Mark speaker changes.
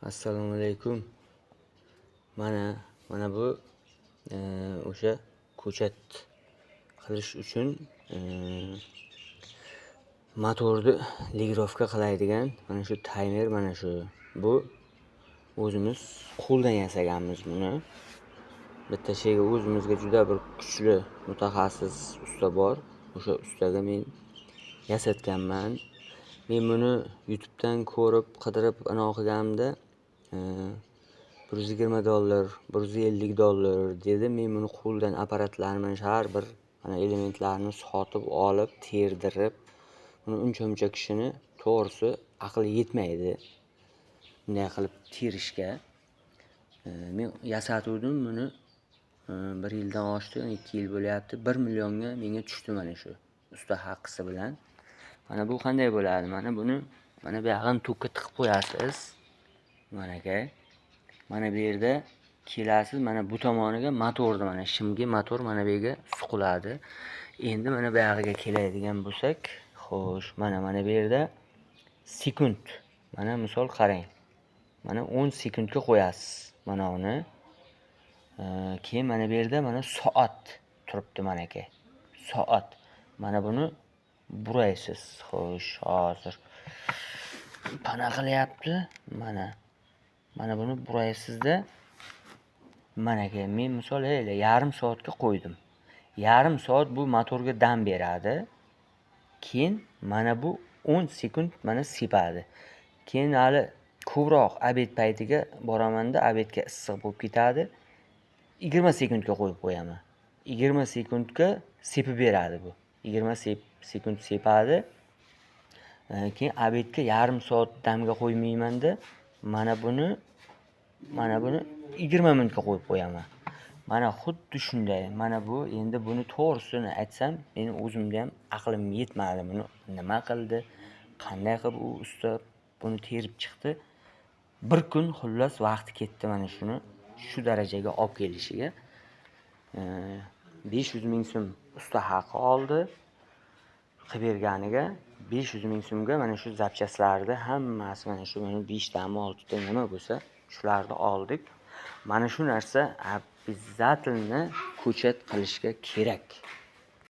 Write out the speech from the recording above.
Speaker 1: Assalomu alaykum. Mana bu o'sha ko'chat qilish uchun motorni ligirovka qiladigan mana shu taymer, mana shu. Bu o'zimiz qo'ldan yasaganmiz buni. Bitta sheyga o'zimizga juda bir kuchli mutaxassis usta bor. O'sha ustaga men yasatganman. Men buni YouTube'dan ko'rib, qidirib qilganimda $120, $150 dedi. Men buni qo'ldan apparatlarni har bir elementlarini sotib olib, terdirib, buni uncha kishini to'g'risi aqli yetmaydi bunday qilib terishga. Men yasatuvdim buni 1 yildan oshdi, 2 yil bo'lyapti. 1 millionga menga tushdi mana shu usta haqqisi bilan. Mana bu qanday bo'ladi? Mana buni mana bu yog'ini tokka tiqib qo'yasiz. Mana aka. Mana bu yerda kelasiz, mana bu tomoniga motorni, mana shimga motor mana bu yerga suqiladi. Endi mana bu yog'iga keladigan bo'lsak, xo'sh, mana bu yerda sekund. Mana misol qarang. Mana 10 sekundga qo'yasiz mana uni. Keyin mana bu yerda mana soat turibdi mana aka. Soat. Mana buni buraysiz. Xo'sh, hozir pana qilyapti. Mana buni buraysizda. Mana aka, men misol yarim soatga qo'ydim. Yarim soat bu motorga dam beradi. Keyin mana bu 10 sekund mana sepadi. Keyin hali ko'proq obed paytiga boramanda, obedga issiq bo'lib ketadi. 20 sekundga qo'yib qo'yaman. 20 sekundga sepib beradi bu. 20 sekund sepadi. Keyin obedga yarim soat damga qo'ymayman-da. Mana buni 20 minutga qo'yib qo'yaman. Mana xuddi shunday. Mana bu endi buni to'g'risini aytsam, meni o'zimga ham aqlim yetmadi. Buni nima qildi, qanday qilib u usta buni terib chiqdi. Bir kun xullas vaqti ketdi mana shuni shu darajaga olib kelishiga. 500 ming so'm usta haqi oldi. Qilib berganiga 500 ming so'mga mana shu zapchastlarni hammasi, mana shu 5 tami 6 ta nima bo'lsa, shularni oldik. Mana shu narsa обязательно ko'chat qilishga kerak.